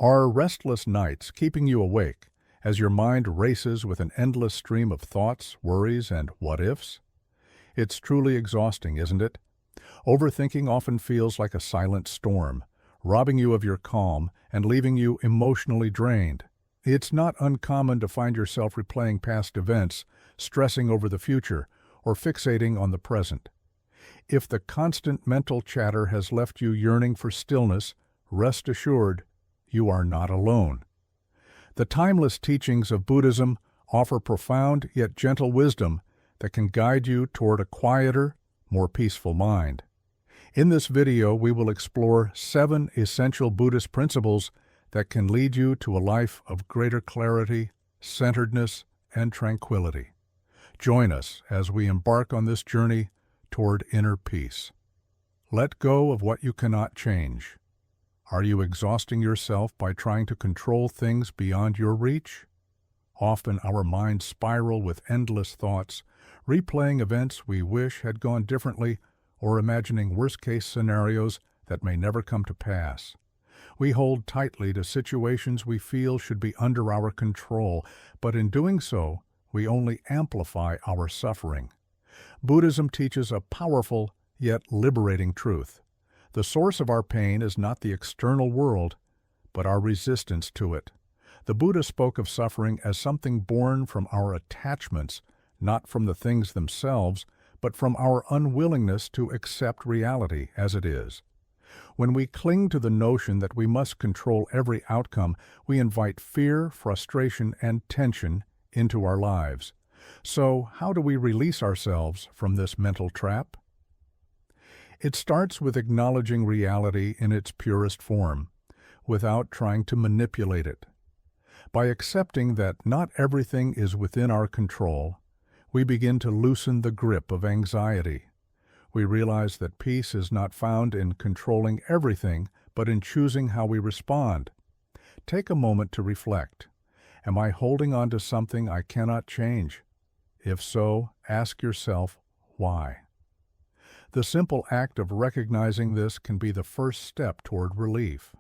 Are restless nights keeping you awake as your mind races with an endless stream of thoughts, worries, and what-ifs? It's truly exhausting, isn't it? Overthinking often feels like a silent storm, robbing you of your calm and leaving you emotionally drained. It's not uncommon to find yourself replaying past events, stressing over the future, or fixating on the present. If the constant mental chatter has left you yearning for stillness, rest assured, you are not alone. The timeless teachings of Buddhism offer profound yet gentle wisdom that can guide you toward a quieter, more peaceful mind. In this video, we will explore 7 essential Buddhist principles that can lead you to a life of greater clarity, centeredness, and tranquility. Join us as we embark on this journey toward inner peace. Let go of what you cannot change. Are you exhausting yourself by trying to control things beyond your reach? Often our minds spiral with endless thoughts, replaying events we wish had gone differently or imagining worst-case scenarios that may never come to pass. We hold tightly to situations we feel should be under our control, but in doing so, we only amplify our suffering. Buddhism teaches a powerful yet liberating truth. The source of our pain is not the external world, but our resistance to it. The Buddha spoke of suffering as something born from our attachments, not from the things themselves, but from our unwillingness to accept reality as it is. When we cling to the notion that we must control every outcome, we invite fear, frustration, and tension into our lives. So, how do we release ourselves from this mental trap? It starts with acknowledging reality in its purest form, without trying to manipulate it. By accepting that not everything is within our control, we begin to loosen the grip of anxiety. We realize that peace is not found in controlling everything, but in choosing how we respond. Take a moment to reflect. Am I holding on to something I cannot change? If so, ask yourself, why? The simple act of recognizing this can be the first step toward relief.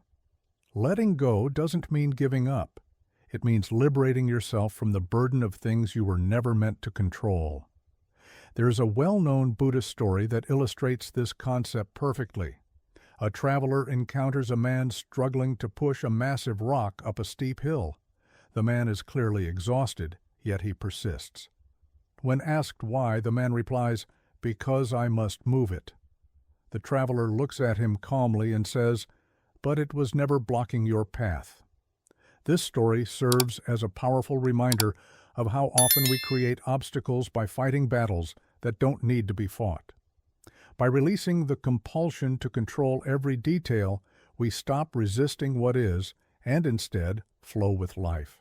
Letting go doesn't mean giving up. It means liberating yourself from the burden of things you were never meant to control. There is a well-known Buddhist story that illustrates this concept perfectly. A traveler encounters a man struggling to push a massive rock up a steep hill. The man is clearly exhausted, yet he persists. When asked why, the man replies, "Because I must move it." The traveler looks at him calmly and says, "But it was never blocking your path." This story serves as a powerful reminder of how often we create obstacles by fighting battles that don't need to be fought. By releasing the compulsion to control every detail, we stop resisting what is and instead flow with life.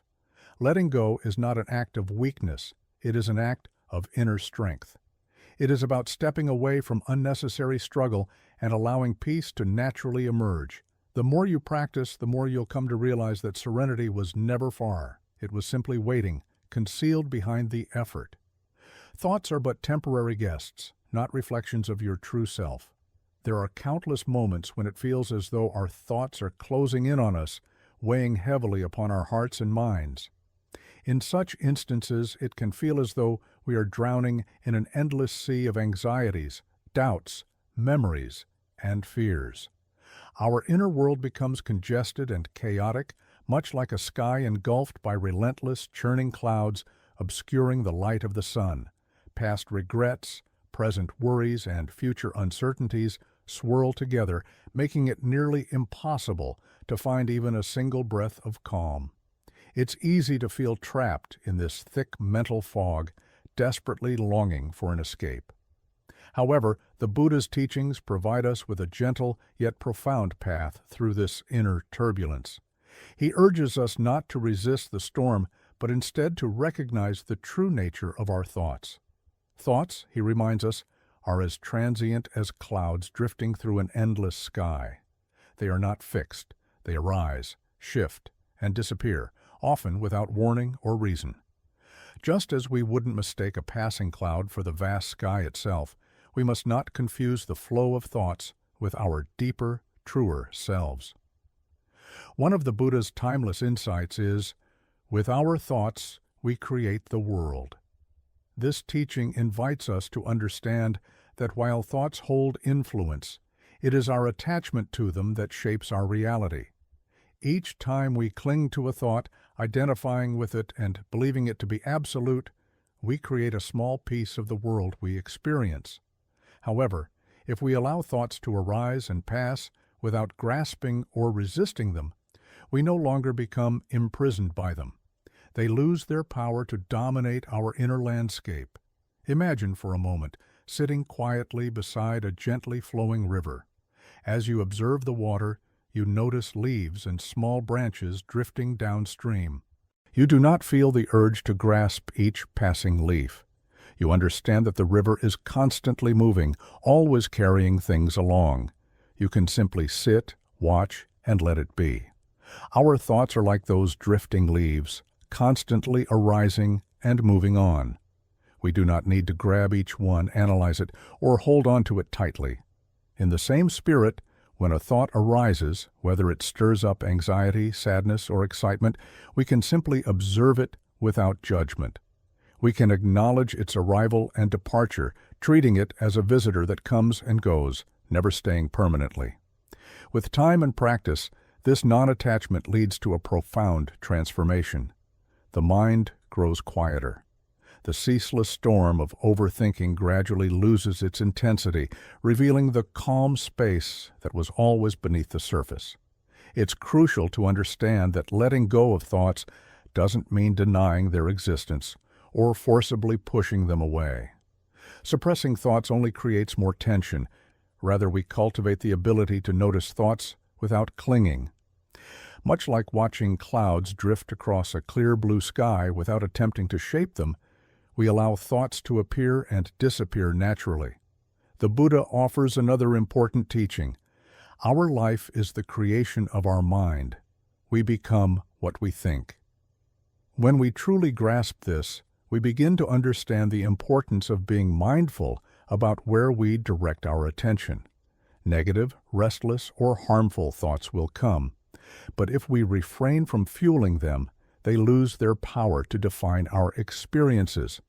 Letting go is not an act of weakness, it is an act of inner strength. It is about stepping away from unnecessary struggle and allowing peace to naturally emerge. The more you practice, the more you'll come to realize that serenity was never far. It was simply waiting, concealed behind the effort. Thoughts are but temporary guests, not reflections of your true self. There are countless moments when it feels as though our thoughts are closing in on us, weighing heavily upon our hearts and minds. In such instances, it can feel as though we are drowning in an endless sea of anxieties, doubts, memories, and fears. Our inner world becomes congested and chaotic, much like a sky engulfed by relentless, churning clouds obscuring the light of the sun. Past regrets, present worries, and future uncertainties swirl together, making it nearly impossible to find even a single breath of calm. It's easy to feel trapped in this thick mental fog, desperately longing for an escape. However, the Buddha's teachings provide us with a gentle yet profound path through this inner turbulence. He urges us not to resist the storm, but instead to recognize the true nature of our thoughts. Thoughts, he reminds us, are as transient as clouds drifting through an endless sky. They are not fixed. They arise, shift, and disappear, often without warning or reason. Just as we wouldn't mistake a passing cloud for the vast sky itself, we must not confuse the flow of thoughts with our deeper, truer selves. One of the Buddha's timeless insights is, with our thoughts, we create the world. This teaching invites us to understand that while thoughts hold influence, it is our attachment to them that shapes our reality. Each time we cling to a thought, identifying with it and believing it to be absolute, we create a small piece of the world we experience. However, if we allow thoughts to arise and pass without grasping or resisting them, we no longer become imprisoned by them. They lose their power to dominate our inner landscape. Imagine for a moment sitting quietly beside a gently flowing river. As you observe the water, you notice leaves and small branches drifting downstream. You do not feel the urge to grasp each passing leaf. You understand that the river is constantly moving, always carrying things along. You can simply sit, watch, and let it be. Our thoughts are like those drifting leaves, constantly arising and moving on. We do not need to grab each one, analyze it, or hold on to it tightly. In the same spirit, when a thought arises, whether it stirs up anxiety, sadness, or excitement, we can simply observe it without judgment. We can acknowledge its arrival and departure, treating it as a visitor that comes and goes, never staying permanently. With time and practice, this non-attachment leads to a profound transformation. The mind grows quieter. The ceaseless storm of overthinking gradually loses its intensity, revealing the calm space that was always beneath the surface. It's crucial to understand that letting go of thoughts doesn't mean denying their existence or forcibly pushing them away. Suppressing thoughts only creates more tension. Rather, we cultivate the ability to notice thoughts without clinging. Much like watching clouds drift across a clear blue sky without attempting to shape them, we allow thoughts to appear and disappear naturally. The Buddha offers another important teaching. Our life is the creation of our mind. We become what we think. When we truly grasp this, we begin to understand the importance of being mindful about where we direct our attention. Negative, restless, or harmful thoughts will come, but if we refrain from fueling them, they lose their power to define our experiences.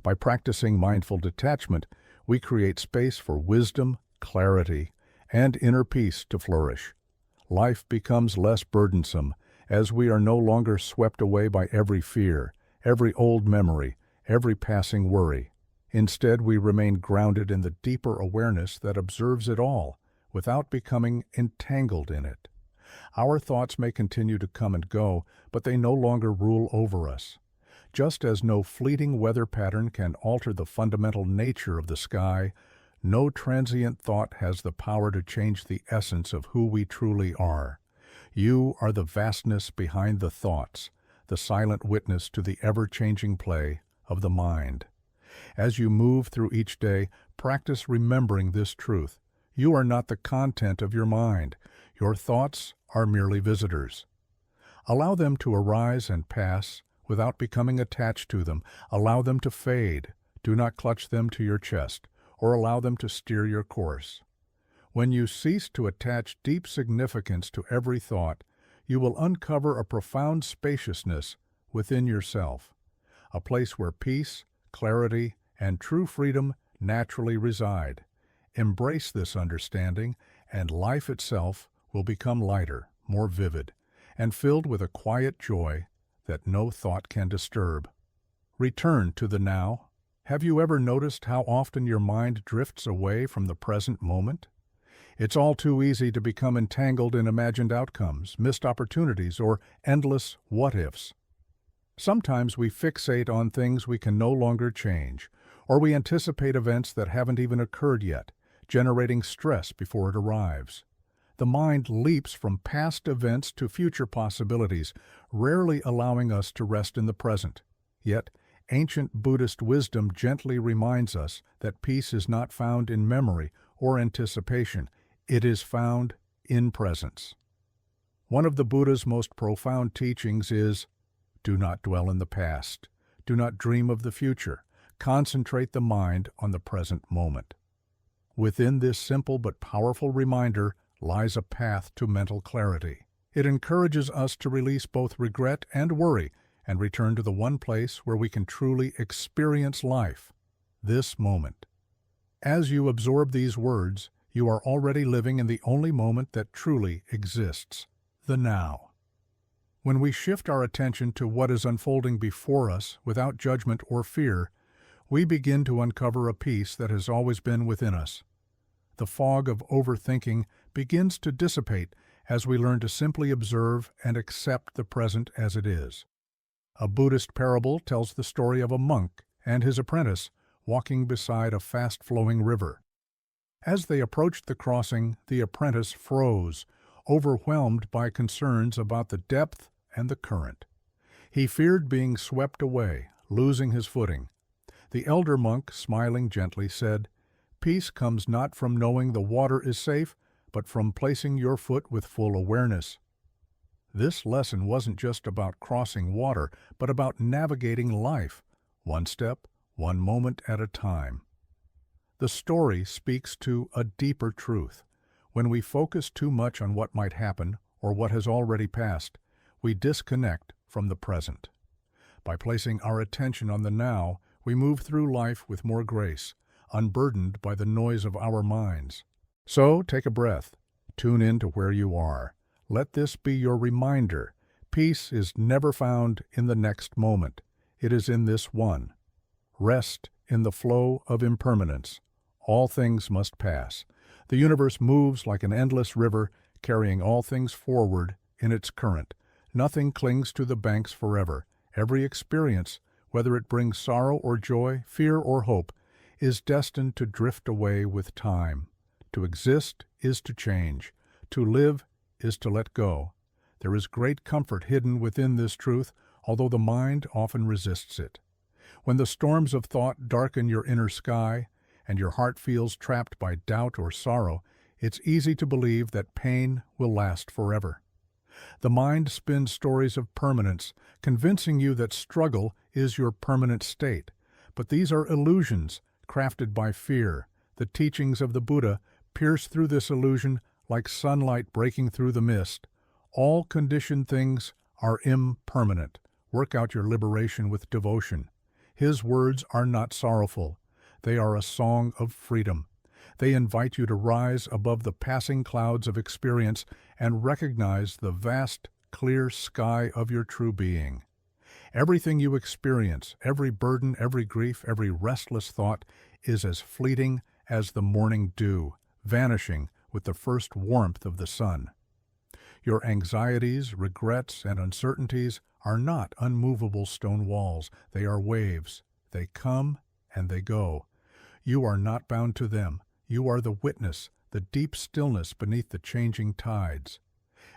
By practicing mindful detachment, we create space for wisdom, clarity, and inner peace to flourish. Life becomes less burdensome as we are no longer swept away by every fear, every old memory, every passing worry. Instead, we remain grounded in the deeper awareness that observes it all, without becoming entangled in it. Our thoughts may continue to come and go, but they no longer rule over us. Just as no fleeting weather pattern can alter the fundamental nature of the sky, no transient thought has the power to change the essence of who we truly are. You are the vastness behind the thoughts, the silent witness to the ever-changing play of the mind. As you move through each day, practice remembering this truth. You are not the content of your mind. Your thoughts are merely visitors. Allow them to arise and pass without becoming attached to them. Allow them to fade. Do not clutch them to your chest or allow them to steer your course. When you cease to attach deep significance to every thought, you will uncover a profound spaciousness within yourself, a place where peace, clarity, and true freedom naturally reside. Embrace this understanding, and life itself will become lighter, more vivid, and filled with a quiet joy that no thought can disturb. Return to the now. Have you ever noticed how often your mind drifts away from the present moment? It's all too easy to become entangled in imagined outcomes, missed opportunities, or endless what-ifs. Sometimes we fixate on things we can no longer change, or we anticipate events that haven't even occurred yet, generating stress before it arrives. The mind leaps from past events to future possibilities, rarely allowing us to rest in the present. Yet, ancient Buddhist wisdom gently reminds us that peace is not found in memory or anticipation. It is found in presence. One of the Buddha's most profound teachings is, do not dwell in the past. Do not dream of the future. Concentrate the mind on the present moment. Within this simple but powerful reminder lies a path to mental clarity. It encourages us to release both regret and worry and return to the one place where we can truly experience life, this moment. As you absorb these words, you are already living in the only moment that truly exists, the now. When we shift our attention to what is unfolding before us without judgment or fear, we begin to uncover a peace that has always been within us. The fog of overthinking begins to dissipate as we learn to simply observe and accept the present as it is. A Buddhist parable tells the story of a monk and his apprentice walking beside a fast-flowing river. As they approached the crossing, the apprentice froze, overwhelmed by concerns about the depth and the current. He feared being swept away, losing his footing. The elder monk, smiling gently, said, "Peace comes not from knowing the water is safe, but from placing your foot with full awareness." This lesson wasn't just about crossing water, but about navigating life, one step, one moment at a time. The story speaks to a deeper truth. When we focus too much on what might happen or what has already passed, we disconnect from the present. By placing our attention on the now, we move through life with more grace, unburdened by the noise of our minds. So, take a breath. Tune in to where you are. Let this be your reminder. Peace is never found in the next moment. It is in this one. Rest in the flow of impermanence. All things must pass. The universe moves like an endless river, carrying all things forward in its current. Nothing clings to the banks forever. Every experience, whether it brings sorrow or joy, fear or hope, is destined to drift away with time. To exist is to change. To live is to let go. There is great comfort hidden within this truth, although the mind often resists it. When the storms of thought darken your inner sky, and your heart feels trapped by doubt or sorrow, it's easy to believe that pain will last forever. The mind spins stories of permanence, convincing you that struggle is your permanent state. But these are illusions crafted by fear. The teachings of the Buddha pierce through this illusion like sunlight breaking through the mist. All conditioned things are impermanent. Work out your liberation with devotion. His words are not sorrowful. They are a song of freedom. They invite you to rise above the passing clouds of experience and recognize the vast, clear sky of your true being. Everything you experience, every burden, every grief, every restless thought, is as fleeting as the morning dew, vanishing with the first warmth of the sun. Your anxieties, regrets, and uncertainties are not unmovable stone walls. They are waves. They come and they go. You are not bound to them. You are the witness, the deep stillness beneath the changing tides.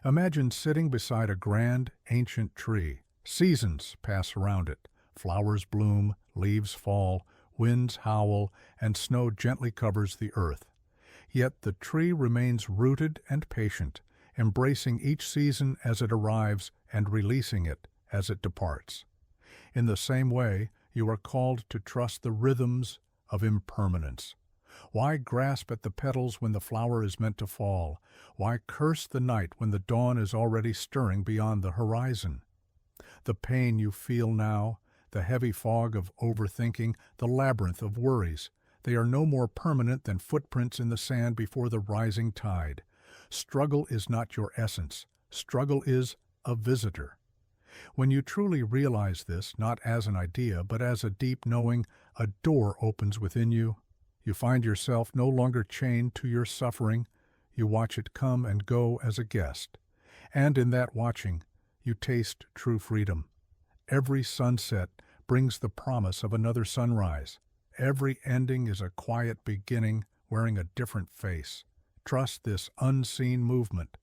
Imagine sitting beside a grand, ancient tree. Seasons pass around it. Flowers bloom, leaves fall, winds howl, and snow gently covers the earth. Yet the tree remains rooted and patient, embracing each season as it arrives and releasing it as it departs. In the same way, you are called to trust the rhythms of impermanence. Why grasp at the petals when the flower is meant to fall? Why curse the night when the dawn is already stirring beyond the horizon? The pain you feel now, the heavy fog of overthinking, the labyrinth of worries, they are no more permanent than footprints in the sand before the rising tide. Struggle is not your essence. Struggle is a visitor. When you truly realize this, not as an idea, but as a deep knowing, a door opens within you. You find yourself no longer chained to your suffering. You watch it come and go as a guest. And in that watching, you taste true freedom. Every sunset brings the promise of another sunrise. Every ending is a quiet beginning wearing a different face. Trust this unseen movement.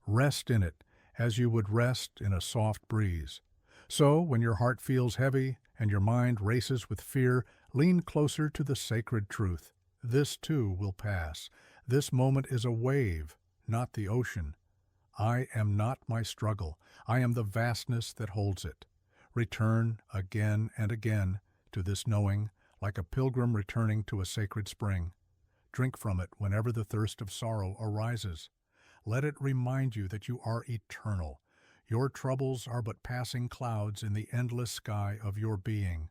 Rest in it as you would rest in a soft breeze. So, when your heart feels heavy and your mind races with fear, lean closer to the sacred truth. This too will pass. This moment is a wave, not the ocean. I am not my struggle. I am the vastness that holds it. Return again and again to this knowing, like a pilgrim returning to a sacred spring. Drink from it whenever the thirst of sorrow arises. let it remind you that you are eternal. Your troubles are but passing clouds in the endless sky of your being.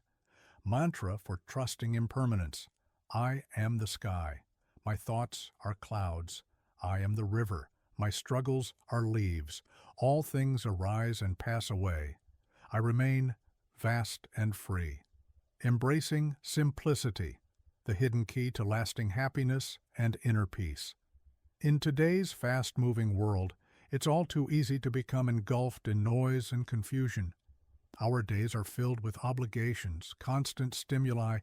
Mantra for trusting impermanence. I am the sky. My thoughts are clouds. I am the river. My struggles are leaves. All things arise and pass away. I remain vast and free. Embracing simplicity, the hidden key to lasting happiness and inner peace. In today's fast-moving world, it's all too easy to become engulfed in noise and confusion. Our days are filled with obligations, constant stimuli,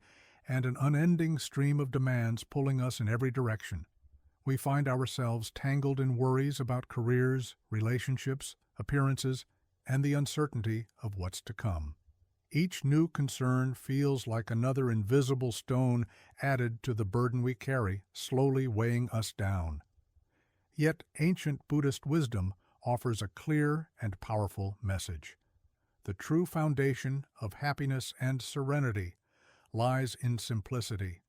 and an unending stream of demands pulling us in every direction. We find ourselves tangled in worries about careers, relationships, appearances, and the uncertainty of what's to come. Each new concern feels like another invisible stone added to the burden we carry, slowly weighing us down. Yet ancient Buddhist wisdom offers a clear and powerful message. The true foundation of happiness and serenity lies in simplicity.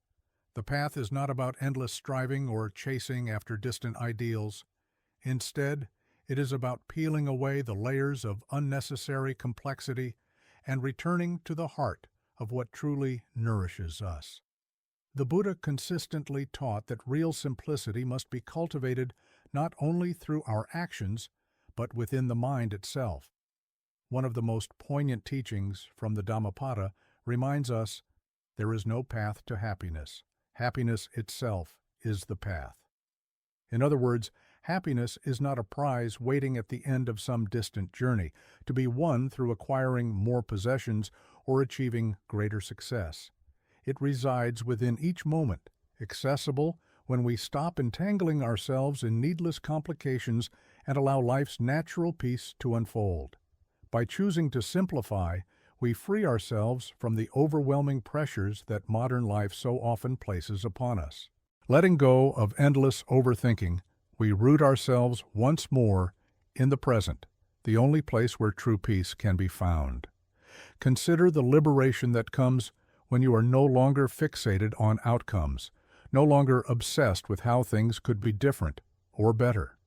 The path is not about endless striving or chasing after distant ideals. Instead, it is about peeling away the layers of unnecessary complexity and returning to the heart of what truly nourishes us. The Buddha consistently taught that real simplicity must be cultivated not only through our actions, but within the mind itself. One of the most poignant teachings from the Dhammapada reminds us there is no path to happiness. Happiness itself is the path. In other words, happiness is not a prize waiting at the end of some distant journey, to be won through acquiring more possessions or achieving greater success. It resides within each moment, accessible when we stop entangling ourselves in needless complications and allow life's natural peace to unfold. By choosing to simplify, we free ourselves from the overwhelming pressures that modern life so often places upon us. Letting go of endless overthinking, we root ourselves once more in the present, the only place where true peace can be found. Consider the liberation that comes when you are no longer fixated on outcomes, no longer obsessed with how things could be different or better.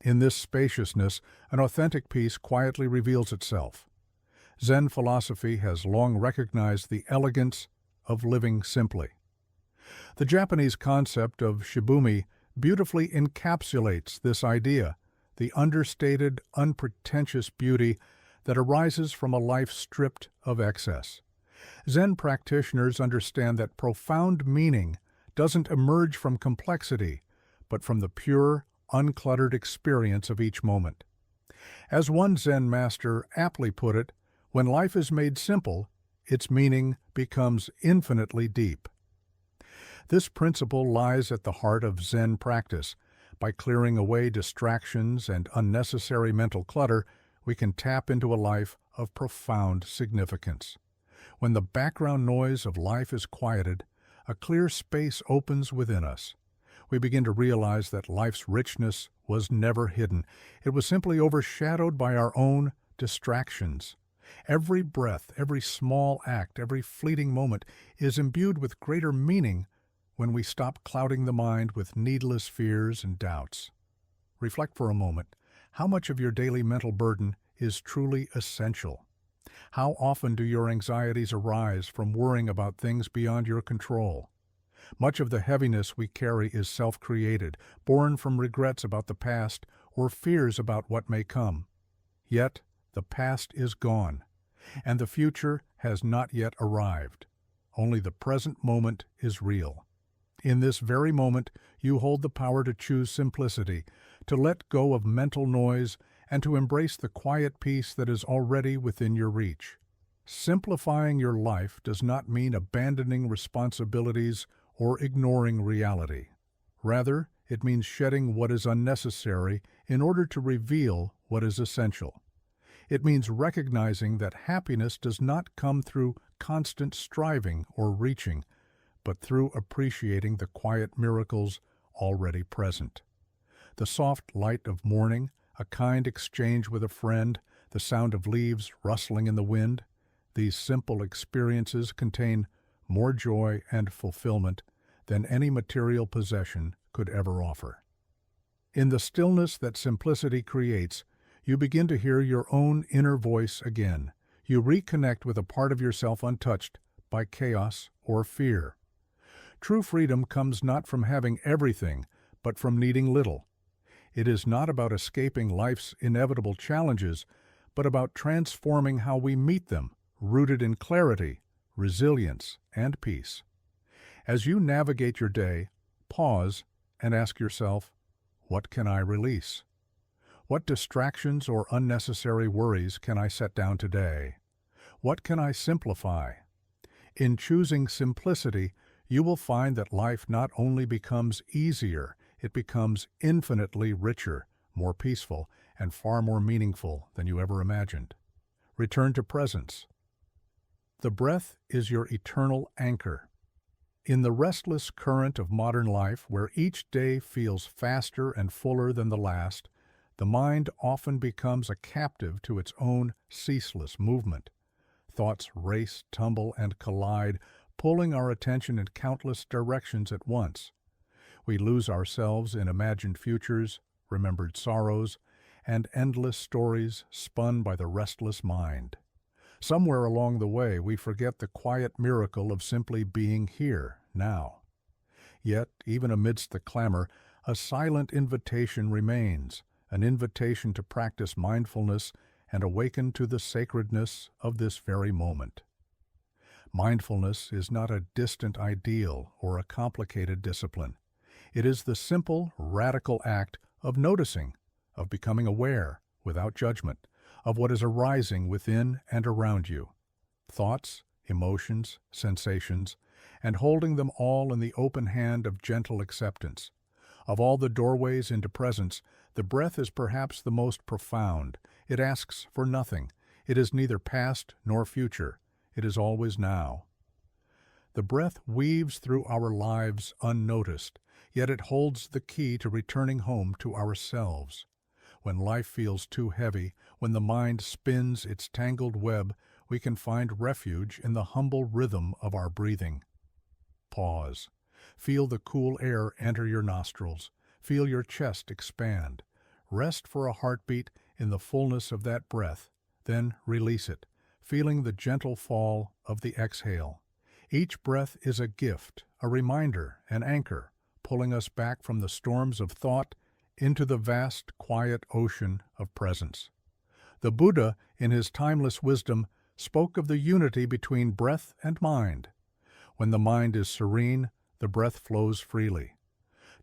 In this spaciousness, an authentic peace quietly reveals itself. Zen philosophy has long recognized the elegance of living simply. The Japanese concept of shibumi beautifully encapsulates this idea, the understated, unpretentious beauty that arises from a life stripped of excess. Zen practitioners understand that profound meaning doesn't emerge from complexity, but from the pure, uncluttered experience of each moment. As one Zen master aptly put it, when life is made simple, its meaning becomes infinitely deep. This principle lies at the heart of Zen practice. By clearing away distractions and unnecessary mental clutter, we can tap into a life of profound significance. When the background noise of life is quieted, a clear space opens within us. We begin to realize that life's richness was never hidden. It was simply overshadowed by our own distractions. Every breath, every small act, every fleeting moment is imbued with greater meaning when we stop clouding the mind with needless fears and doubts. Reflect for a moment. How much of your daily mental burden is truly essential? How often do your anxieties arise from worrying about things beyond your control? Much of the heaviness we carry is self-created, born from regrets about the past or fears about what may come. Yet, the past is gone, and the future has not yet arrived. Only the present moment is real. In this very moment, you hold the power to choose simplicity, to let go of mental noise, and to embrace the quiet peace that is already within your reach. Simplifying your life does not mean abandoning responsibilities or ignoring reality. Rather, it means shedding what is unnecessary in order to reveal what is essential. It means recognizing that happiness does not come through constant striving or reaching, but through appreciating the quiet miracles already present. The soft light of morning, a kind exchange with a friend, the sound of leaves rustling in the wind, these simple experiences contain more joy and fulfillment than any material possession could ever offer. In the stillness that simplicity creates, you begin to hear your own inner voice again. You reconnect with a part of yourself untouched by chaos or fear. True freedom comes not from having everything, but from needing little. It is not about escaping life's inevitable challenges, but about transforming how we meet them, rooted in clarity, resilience, and peace. As you navigate your day, pause and ask yourself, what can I release? What distractions or unnecessary worries can I set down today? What can I simplify? In choosing simplicity, you will find that life not only becomes easier, it becomes infinitely richer, more peaceful, and far more meaningful than you ever imagined. Return to presence. The breath is your eternal anchor. In the restless current of modern life, where each day feels faster and fuller than the last, the mind often becomes a captive to its own ceaseless movement. Thoughts race, tumble, and collide, pulling our attention in countless directions at once. We lose ourselves in imagined futures, remembered sorrows, and endless stories spun by the restless mind. Somewhere along the way, we forget the quiet miracle of simply being here, now. Yet, even amidst the clamor, a silent invitation remains, an invitation to practice mindfulness and awaken to the sacredness of this very moment. Mindfulness is not a distant ideal or a complicated discipline. It is the simple, radical act of noticing, of becoming aware, without judgment, of what is arising within and around you. Thoughts, emotions, sensations, and holding them all in the open hand of gentle acceptance. Of all the doorways into presence, the breath is perhaps the most profound. It asks for nothing. It is neither past nor future. It is always now. The breath weaves through our lives unnoticed, yet it holds the key to returning home to ourselves. When life feels too heavy, when the mind spins its tangled web, we can find refuge in the humble rhythm of our breathing. Pause. Feel the cool air enter your nostrils. Feel your chest expand. Rest for a heartbeat in the fullness of that breath, then release it, feeling the gentle fall of the exhale. Each breath is a gift, a reminder, an anchor, pulling us back from the storms of thought into the vast, quiet ocean of presence. The Buddha, in his timeless wisdom, spoke of the unity between breath and mind. When the mind is serene, the breath flows freely.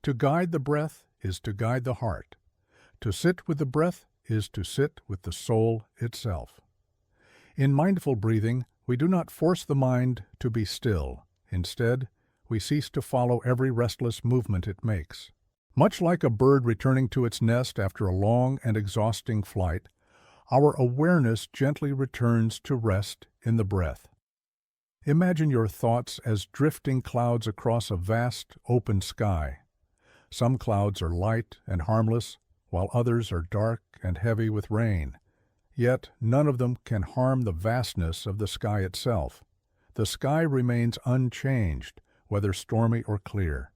To guide the breath is to guide the heart. To sit with the breath is to sit with the soul itself. In mindful breathing, we do not force the mind to be still. Instead, we cease to follow every restless movement it makes. Much like a bird returning to its nest after a long and exhausting flight, our awareness gently returns to rest in the breath. Imagine your thoughts as drifting clouds across a vast, open sky. Some clouds are light and harmless, while others are dark and heavy with rain. Yet none of them can harm the vastness of the sky itself. The sky remains unchanged, whether stormy or clear.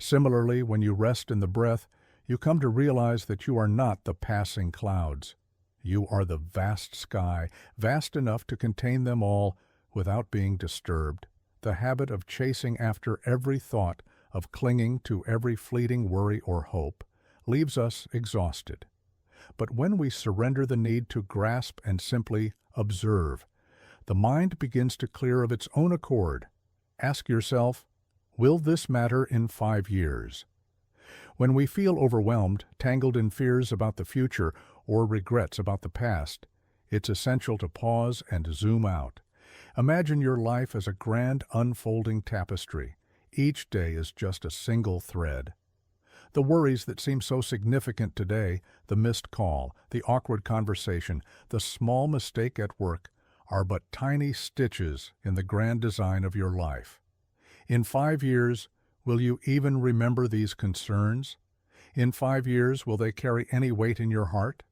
Similarly, when you rest in the breath, you come to realize that you are not the passing clouds. You are the vast sky, vast enough to contain them all without being disturbed. The habit of chasing after every thought, of clinging to every fleeting worry or hope, leaves us exhausted. But when we surrender the need to grasp and simply observe, the mind begins to clear of its own accord. Ask yourself, will this matter in 5 years? When we feel overwhelmed, tangled in fears about the future, or regrets about the past, it's essential to pause and zoom out. Imagine your life as a grand unfolding tapestry. Each day is just a single thread. The worries that seem so significant today, the missed call, the awkward conversation, the small mistake at work, are but tiny stitches in the grand design of your life. In 5 years, will you even remember these concerns? In 5 years, will they carry any weight in your heart?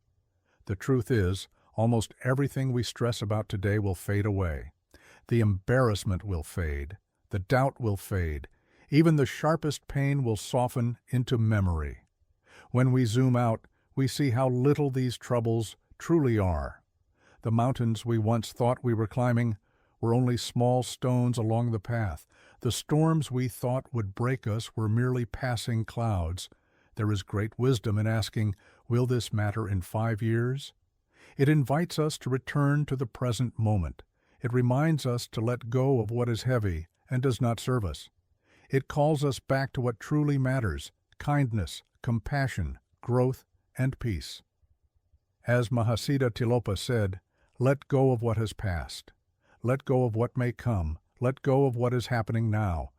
The truth is, almost everything we stress about today will fade away. The embarrassment will fade. The doubt will fade. Even the sharpest pain will soften into memory. When we zoom out, we see how little these troubles truly are. The mountains we once thought we were climbing were only small stones along the path. The storms we thought would break us were merely passing clouds. There is great wisdom in asking, will this matter in 5 years? It invites us to return to the present moment. It reminds us to let go of what is heavy and does not serve us. It calls us back to what truly matters: kindness, compassion, growth, and peace. As Mahasiddha Tilopa said, let go of what has passed. Let go of what may come. Let go of what is happening now.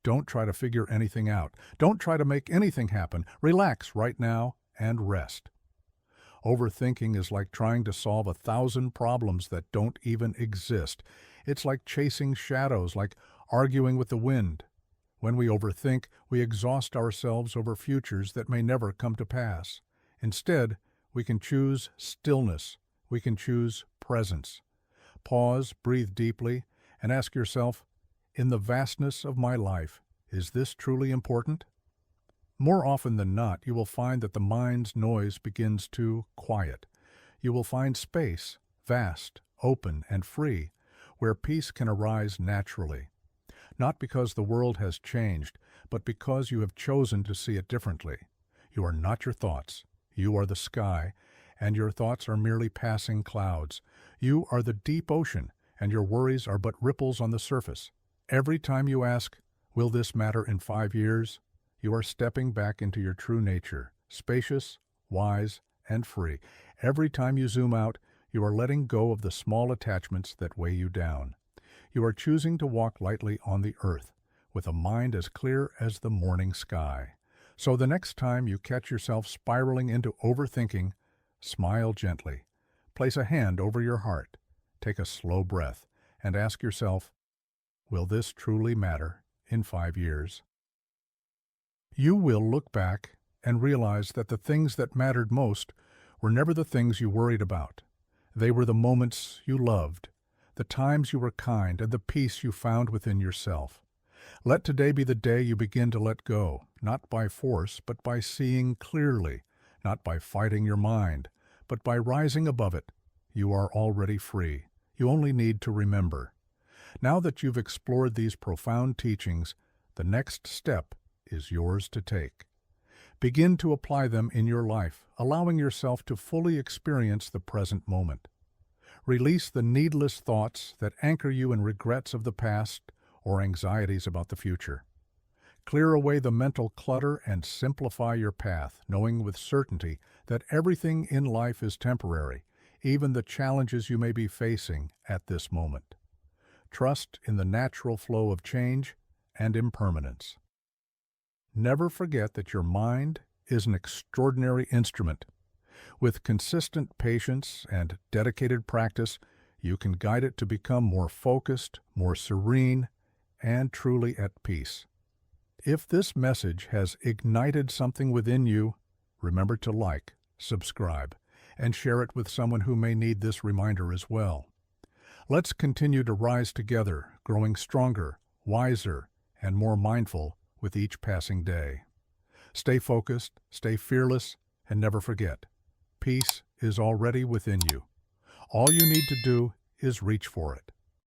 Don't try to figure anything out. Don't try to make anything happen. Relax right now and rest. Overthinking is like trying to solve 1,000 problems that don't even exist. It's like chasing shadows, like arguing with the wind. When we overthink, we exhaust ourselves over futures that may never come to pass. Instead, we can choose stillness. We can choose presence. Pause, breathe deeply, and ask yourself, in the vastness of my life, is this truly important? More often than not, you will find that the mind's noise begins to quiet. You will find space, vast, open, and free, where peace can arise naturally. Not because the world has changed, but because you have chosen to see it differently. You are not your thoughts. You are the sky, and your thoughts are merely passing clouds. You are the deep ocean, and your worries are but ripples on the surface. Every time you ask, will this matter in 5 years? You are stepping back into your true nature, spacious, wise, and free. Every time you zoom out, you are letting go of the small attachments that weigh you down. You are choosing to walk lightly on the earth, with a mind as clear as the morning sky. So the next time you catch yourself spiraling into overthinking, smile gently. Place a hand over your heart. Take a slow breath and ask yourself, will this truly matter in 5 years? You will look back and realize that the things that mattered most were never the things you worried about. They were the moments you loved, the times you were kind, and the peace you found within yourself. Let today be the day you begin to let go, not by force, but by seeing clearly, not by fighting your mind, but by rising above it. You are already free. You only need to remember. Now that you've explored these profound teachings, the next step is yours to take. Begin to apply them in your life, allowing yourself to fully experience the present moment. Release the needless thoughts that anchor you in regrets of the past or anxieties about the future. Clear away the mental clutter and simplify your path, knowing with certainty that everything in life is temporary, even the challenges you may be facing at this moment. Trust in the natural flow of change and impermanence. Never forget that your mind is an extraordinary instrument. With consistent patience and dedicated practice, you can guide it to become more focused, more serene, and truly at peace. If this message has ignited something within you, remember to like, subscribe, and share it with someone who may need this reminder as well. Let's continue to rise together, growing stronger, wiser, and more mindful with each passing day. Stay focused, stay fearless, and never forget, peace is already within you. All you need to do is reach for it.